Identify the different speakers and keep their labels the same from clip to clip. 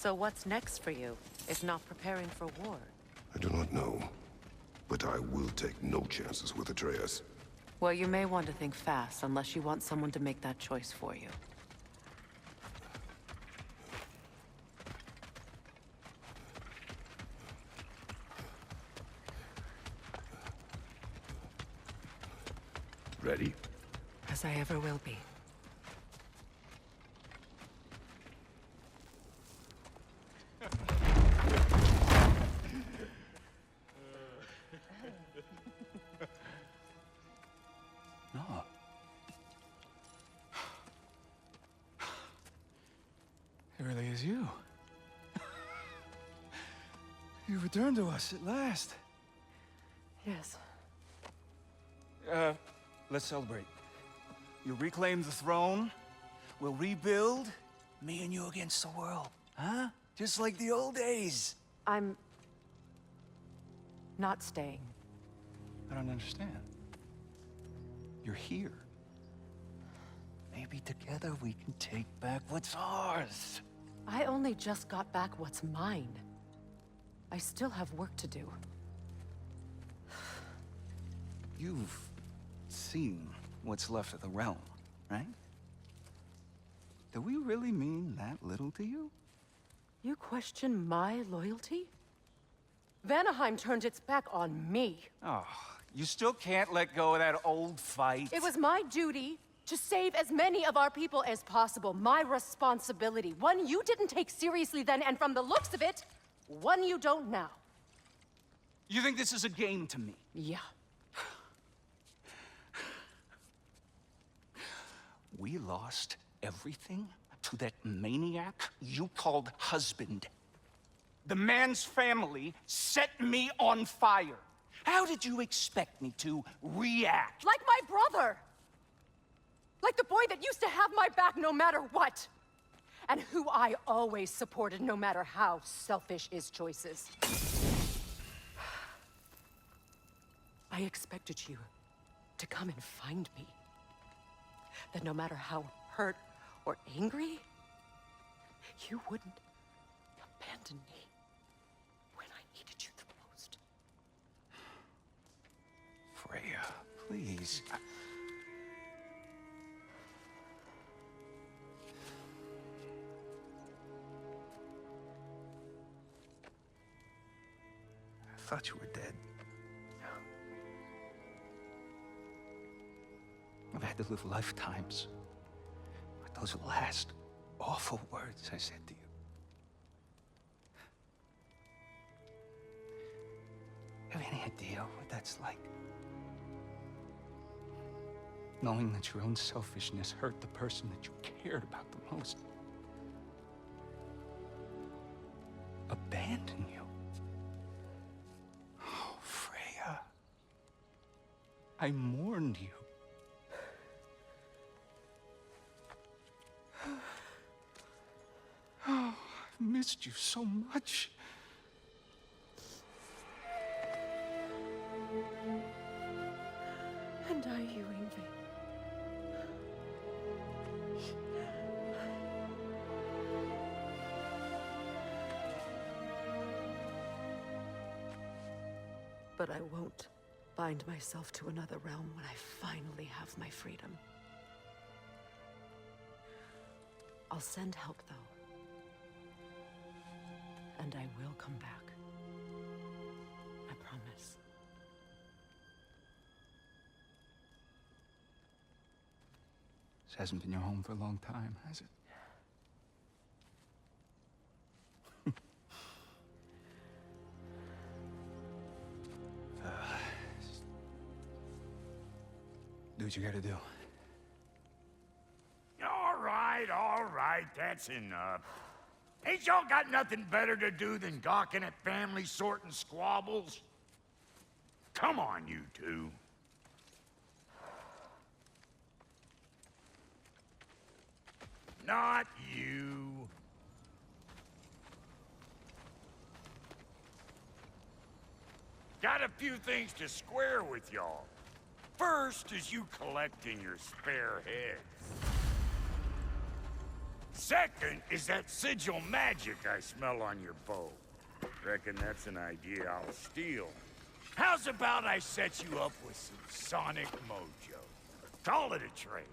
Speaker 1: So what's next for you, if not preparing for war?
Speaker 2: I do not know, but I will take no chances with Atreus.
Speaker 1: Well, you may want to think fast, unless you want someone to make that choice for you.
Speaker 2: Ready?
Speaker 1: As I ever will be.
Speaker 3: No. It really is you. You returned to us at last.
Speaker 1: Yes.
Speaker 3: Let's celebrate. You reclaim the throne, we'll rebuild, me and you against the world. Huh? Just like the old days.
Speaker 1: I'm... not staying.
Speaker 3: I don't understand. You're here. Maybe together we can take back what's ours.
Speaker 1: I only just got back what's mine. I still have work to do.
Speaker 3: You've seen what's left of the realm, right? Do we really mean that little to you?
Speaker 1: You question my loyalty? Vanaheim turned its back on me.
Speaker 3: Oh, you still can't let go of that old fight.
Speaker 1: It was my duty to save as many of our people as possible. My responsibility. One you didn't take seriously then, and from the looks of it, one you don't now.
Speaker 3: You think this is a game to me?
Speaker 1: Yeah.
Speaker 3: We lost everything to that maniac you called husband. The man's family set me on fire. How did you expect me to react?
Speaker 1: Like my brother! Like the boy that used to have my back no matter what! And who I always supported no matter how selfish his choices. I expected you to come and find me. That no matter how hurt or angry, you wouldn't abandon me when I needed you the most.
Speaker 3: Freya, please. I thought you were dead. I've had to live lifetimes with those last awful words I said to you. Have any idea what that's like? Knowing that your own selfishness hurt the person that you cared about the most. Abandon you. Oh, Freya. I mourned you. Oh, I've missed you so much.
Speaker 1: And I you, Yngvi. But I won't bind myself to another realm when I finally have my freedom. I'll send help, though. And I will come back. I promise.
Speaker 3: This hasn't been your home for a long time, has it? Do what you gotta do.
Speaker 4: All right, that's enough. Ain't y'all got nothing better to do than gawking at family sorting squabbles? Come on, you two. Not you. Got a few things to square with y'all. First is you collecting your spare heads. Second is that sigil magic I smell on your bow. Reckon that's an idea I'll steal. How's about I set you up with some sonic mojo? Call it a trade.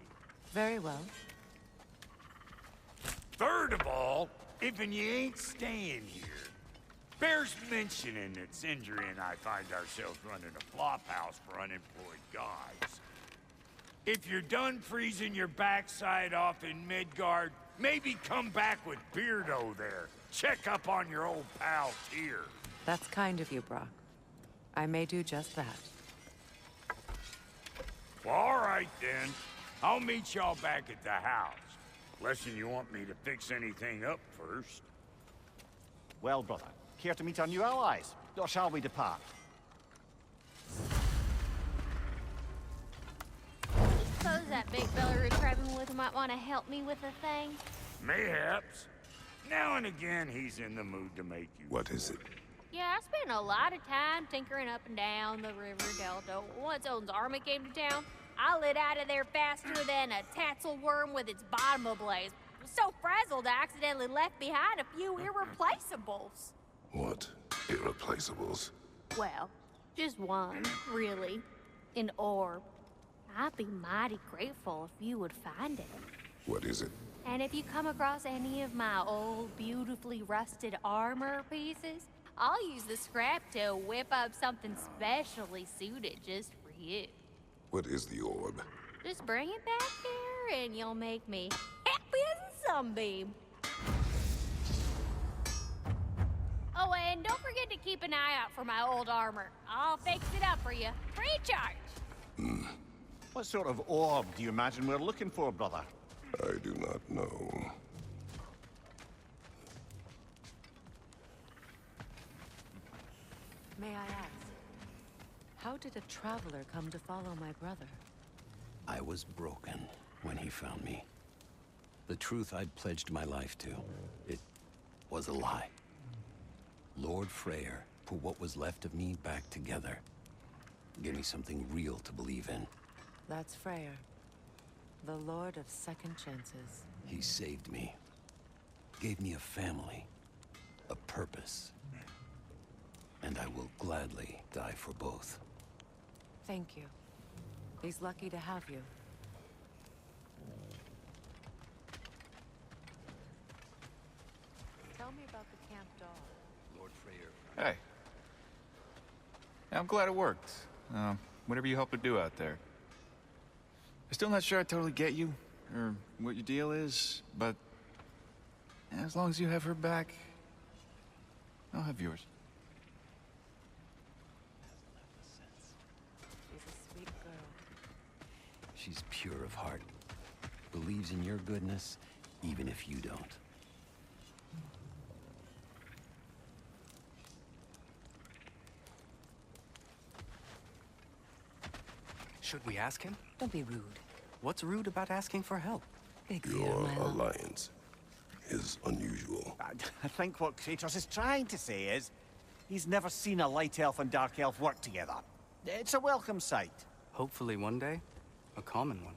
Speaker 1: Very well.
Speaker 4: Third of all, if you ain't staying here, bears mentioning that Sindri and I find ourselves running a flop house for unemployed guys. If you're done freezing your backside off in Midgard, maybe come back with Beardo there. Check up on your old pal Tyr.
Speaker 1: That's kind of you, Brock. I may do just that.
Speaker 4: Well, all right then. I'll meet y'all back at the house. Unless you want me to fix anything up first.
Speaker 5: Well, brother, care to meet our new allies? Or shall we depart?
Speaker 6: Suppose that big fella we're traveling with might want to help me with a thing.
Speaker 4: Mayhaps. Now and again, he's in the mood to make you...
Speaker 2: What is it?
Speaker 6: Yeah, I spent a lot of time tinkering up and down the river delta. Once Odin's army came to town, I lit out of there faster than a tassel worm with its bottom ablaze. I was so frazzled I accidentally left behind a few irreplaceables.
Speaker 2: What irreplaceables?
Speaker 6: Well, just one, really. An orb. I'd be mighty grateful if you would find it.
Speaker 2: What is it?
Speaker 6: And if you come across any of my old, beautifully rusted armor pieces, I'll use the scrap to whip up something specially suited just for you.
Speaker 2: What is the orb?
Speaker 6: Just bring it back here and you'll make me happy as a sunbeam. Oh, and don't forget to keep an eye out for my old armor. I'll fix it up for you, free of charge.
Speaker 5: What sort of orb do you imagine we're looking for, brother?
Speaker 2: I do not know.
Speaker 1: May I ask, how did a traveler come to follow my brother?
Speaker 7: I was broken when he found me. The truth I'd pledged my life to, it was a lie. Lord Freyr put what was left of me back together. Gave me something real to believe in.
Speaker 1: That's Freyr, the Lord of Second Chances.
Speaker 7: He saved me. Gave me a family. A purpose. And I will gladly die for both.
Speaker 1: Thank you. He's lucky to have you. Tell me about the camp dog.
Speaker 7: Lord Freyr.
Speaker 8: Hey. Yeah, I'm glad it worked. Whatever you hope to do out there. I'm still not sure I totally get you, or what your deal is, but as long as you have her back, I'll have yours.
Speaker 1: She's a sweet girl.
Speaker 7: She's pure of heart. Believes in your goodness, even if you don't.
Speaker 9: Should we ask him?
Speaker 1: Don't be rude.
Speaker 9: What's rude about asking for help?
Speaker 1: Big fear,
Speaker 2: Your
Speaker 1: my love.
Speaker 2: alliance is unusual.
Speaker 5: I think what Kratos is trying to say is, he's never seen a light elf and dark elf work together. It's a welcome sight.
Speaker 9: Hopefully one day, a common one.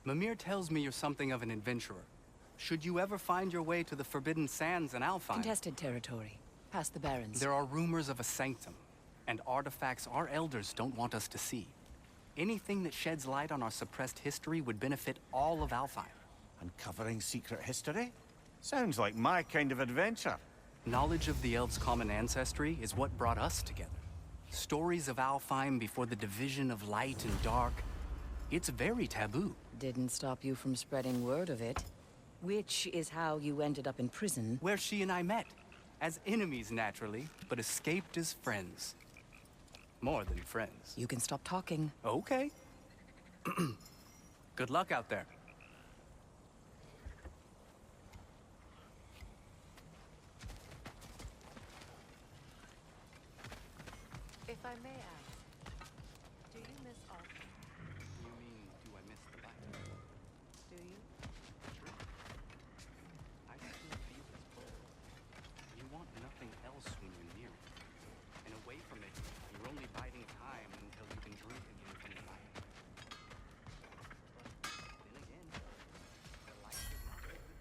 Speaker 9: Mimir tells me you're something of an adventurer. Should you ever find your way to the Forbidden Sands in Alfheim,
Speaker 1: Contested territory. Past the Barrens.
Speaker 9: there are rumors of a sanctum, and artifacts our elders don't want us to see. Anything that sheds light on our suppressed history would benefit all of Alfheim.
Speaker 5: Uncovering secret history? Sounds like my kind of adventure.
Speaker 9: Knowledge of the elves' common ancestry is what brought us together. Stories of Alfheim before the division of light and dark. It's very taboo.
Speaker 10: Didn't stop you from spreading word of it. Which is how you ended up in prison.
Speaker 9: Where she and I met. As enemies, naturally, but escaped as friends. More than friends.
Speaker 10: You can stop talking.
Speaker 9: Okay. Good luck out there.
Speaker 1: If I may ask, do you miss Alfheim?
Speaker 9: You mean, do I miss the bite?
Speaker 1: Do you?
Speaker 9: Sure. I still feel its pull. You want nothing else when you're near it. And away from it, you're only biding time until you can drink again from the light. But then again, the light is not good for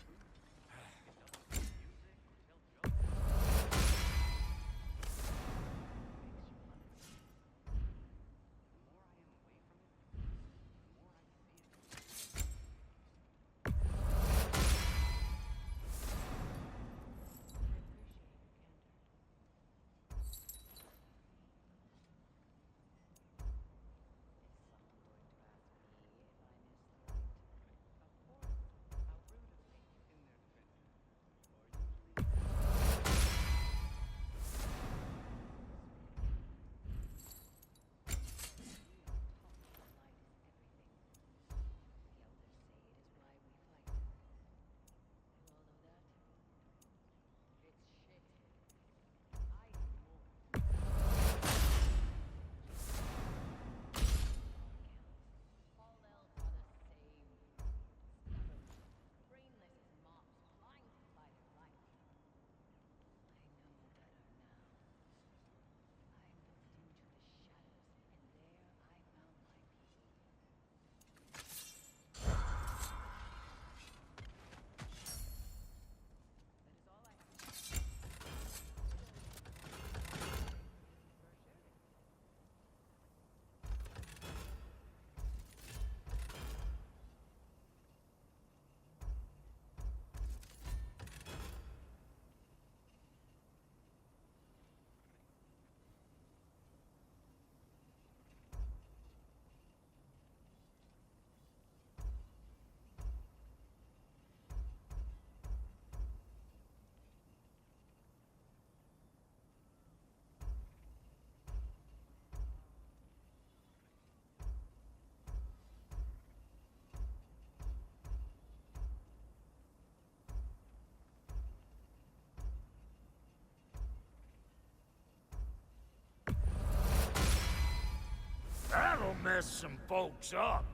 Speaker 4: mess some folks up.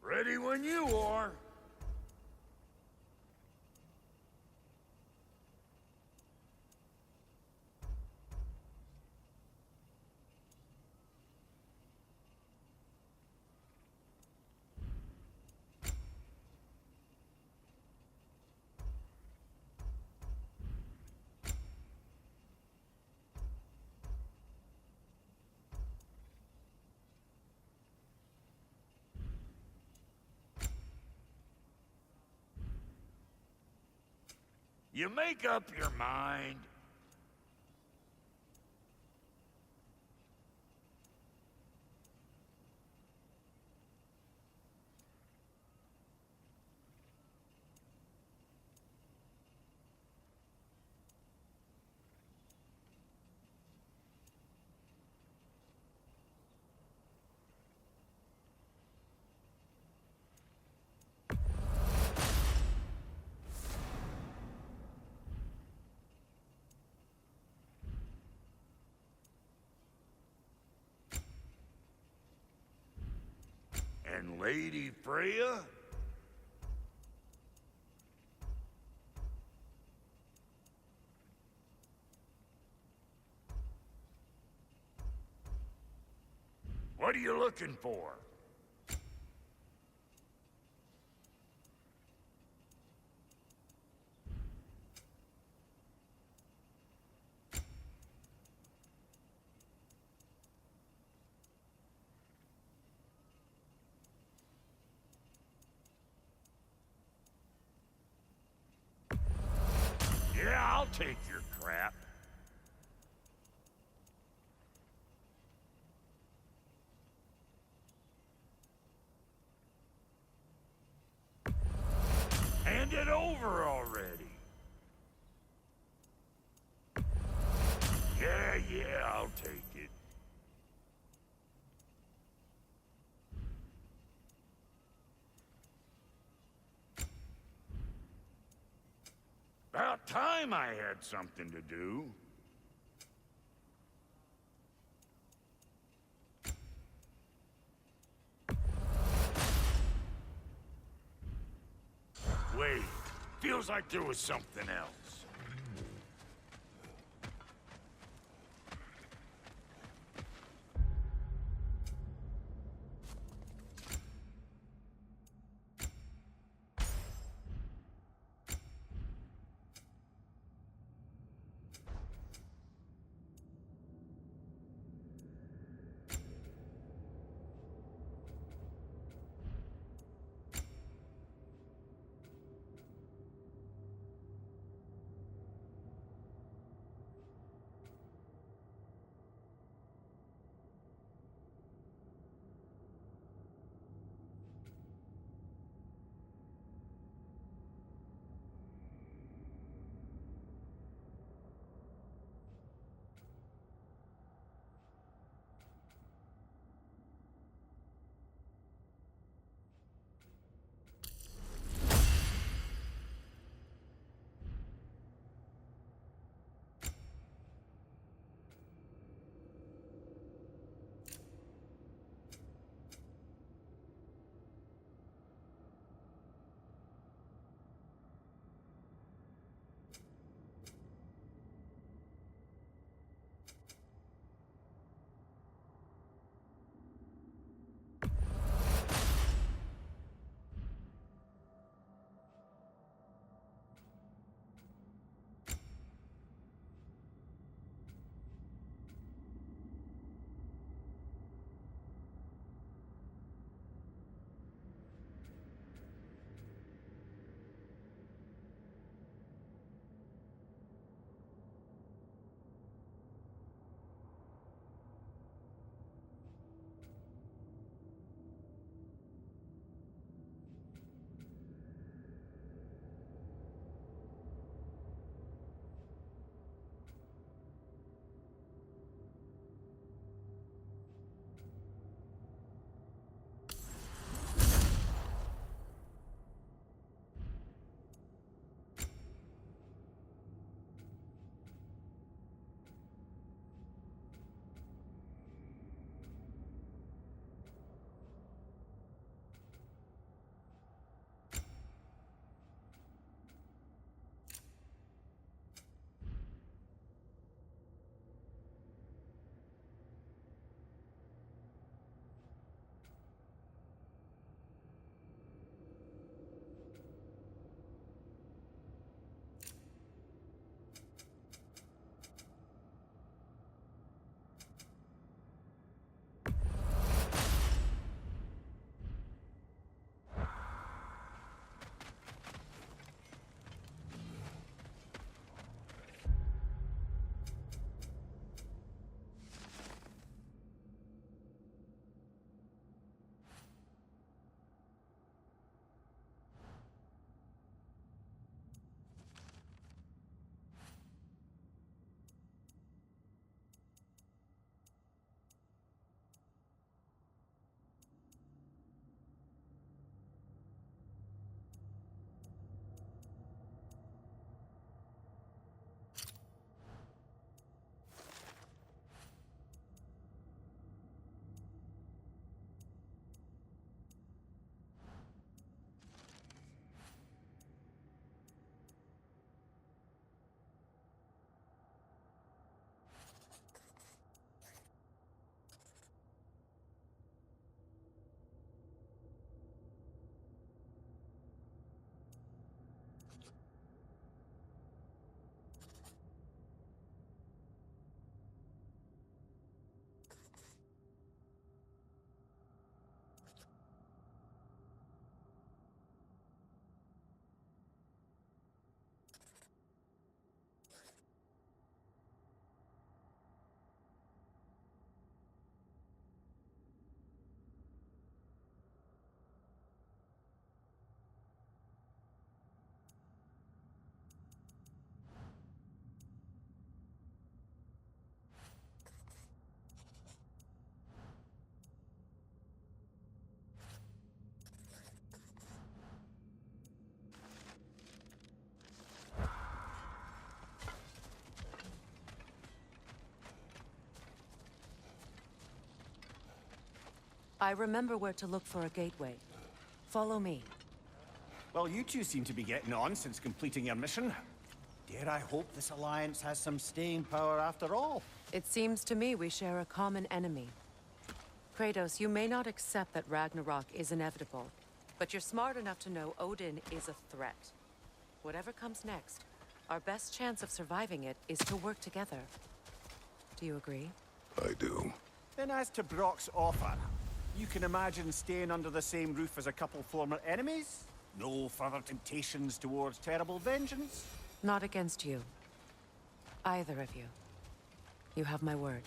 Speaker 4: Ready when you are. You make up your mind. And Lady Freya? What are you looking for? Yeah, I'll take your crap. Hand it over already. Yeah, I'll take it. About time I had something to do. Wait, feels like there was something else.
Speaker 1: I remember where to look for a gateway. Follow me.
Speaker 5: Well, you two seem to be getting on since completing your mission. Dare I hope this alliance has some staying power after all?
Speaker 1: It seems to me we share a common enemy. Kratos, you may not accept that Ragnarok is inevitable, but you're smart enough to know Odin is a threat. Whatever comes next, our best chance of surviving it is to work together. Do you agree?
Speaker 2: I do.
Speaker 5: Then as to Brock's offer, you can imagine staying under the same roof as a couple former enemies? No further temptations towards terrible vengeance?
Speaker 1: Not against you. Either of you. You have my word.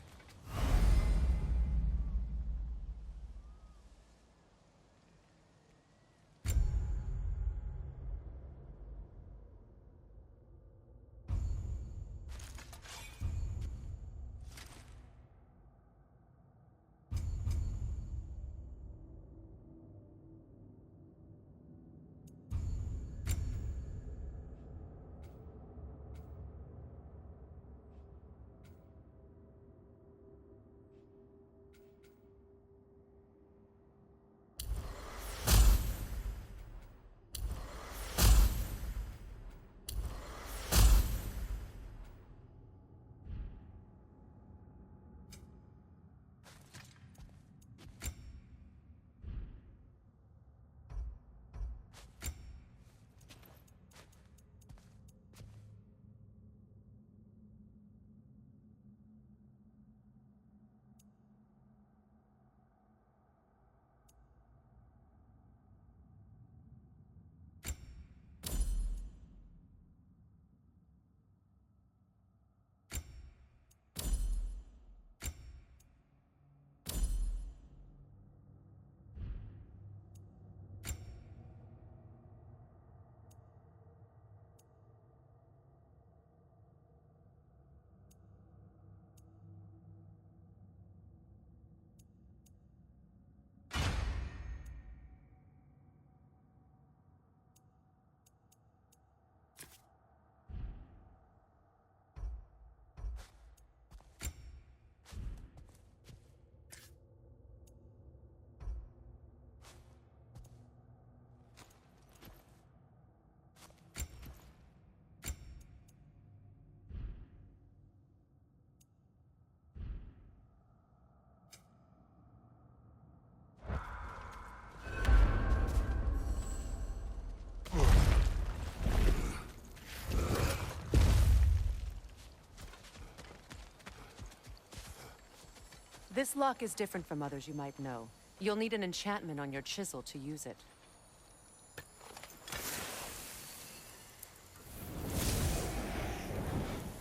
Speaker 1: This lock is different from others you might know. You'll need an enchantment on your chisel to use it.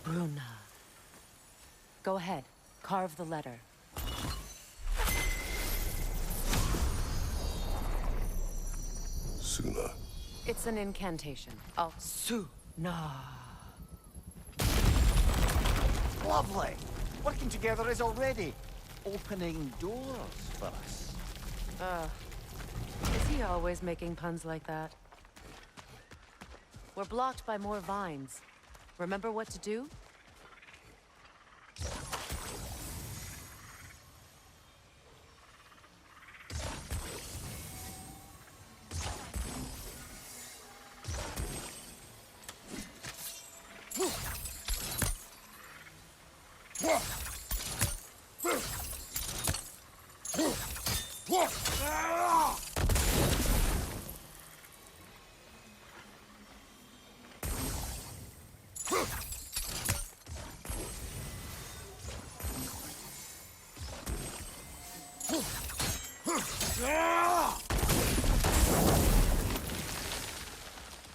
Speaker 1: Bruna. Go ahead. Carve the letter.
Speaker 2: Suna.
Speaker 1: It's an incantation. Oh, Suna.
Speaker 5: Lovely! Working together is already opening doors for us.
Speaker 1: Is he always making puns like that? We're blocked by more vines. Remember what to do?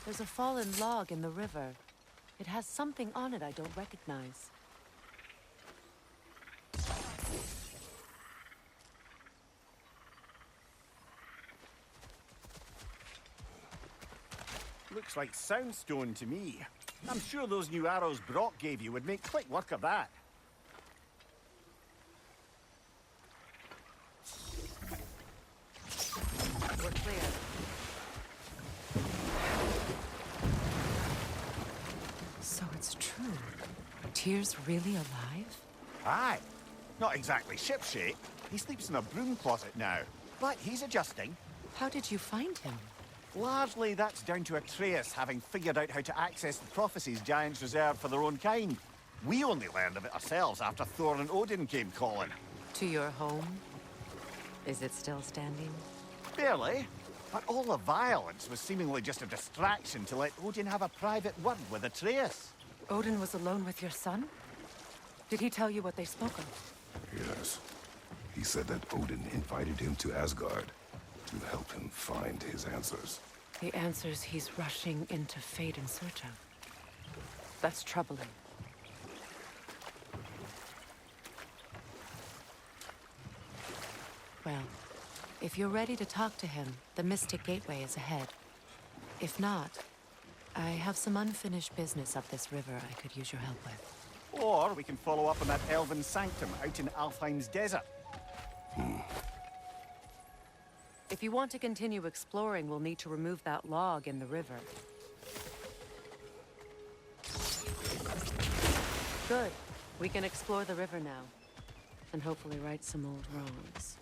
Speaker 1: There's a fallen log in the river. It has something on it I don't recognize.
Speaker 5: Looks like soundstone to me. I'm sure those new arrows Brock gave you would make quick work of that.
Speaker 1: We're clear. So it's true. Tyr's really alive?
Speaker 5: Aye. Not exactly shipshape. He sleeps in a broom closet now. but he's adjusting.
Speaker 1: How did you find him?
Speaker 5: Largely, that's down to Atreus having figured out how to access the prophecies giants reserved for their own kind. We only learned of it ourselves after Thor and Odin came calling.
Speaker 1: To your home? Is it still standing?
Speaker 5: Barely. But all the violence was seemingly just a distraction to let Odin have a private word with Atreus.
Speaker 1: Odin was alone with your son? Did he tell you what they spoke of?
Speaker 2: Yes. He said that Odin invited him to Asgard to help him find his answers.
Speaker 1: The answers he's rushing into fate in search of. That's troubling. Well, if you're ready to talk to him, the Mystic Gateway is ahead. If not, I have some unfinished business up this river I could use your help with.
Speaker 5: Or we can follow up on that elven sanctum out in Alfheim's desert.
Speaker 1: If you want to continue exploring, we'll need to remove that log in the river. Good. We can explore the river now. And hopefully right some old wrongs.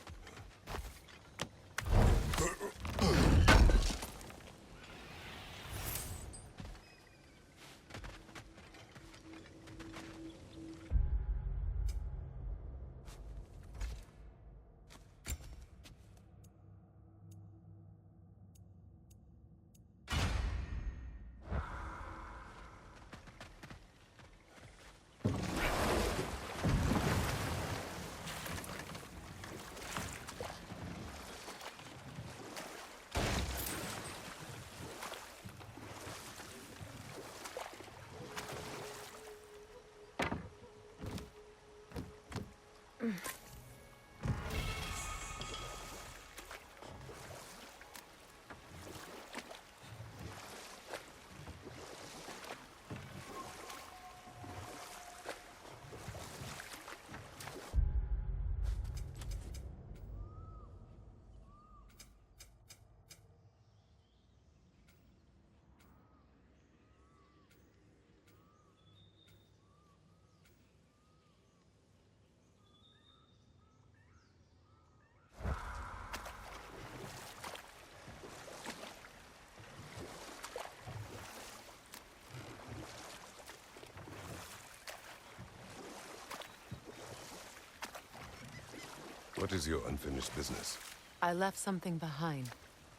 Speaker 2: What is your unfinished business?
Speaker 1: I left something behind,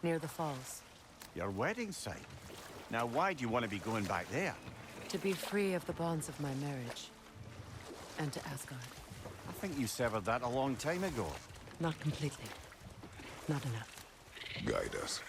Speaker 1: near the falls.
Speaker 5: Your wedding site. Now, why do you want to be going back there?
Speaker 1: To be free of the bonds of my marriage. And to Asgard.
Speaker 5: I think you severed that a long time ago.
Speaker 1: Not completely. Not enough.
Speaker 2: Guide us.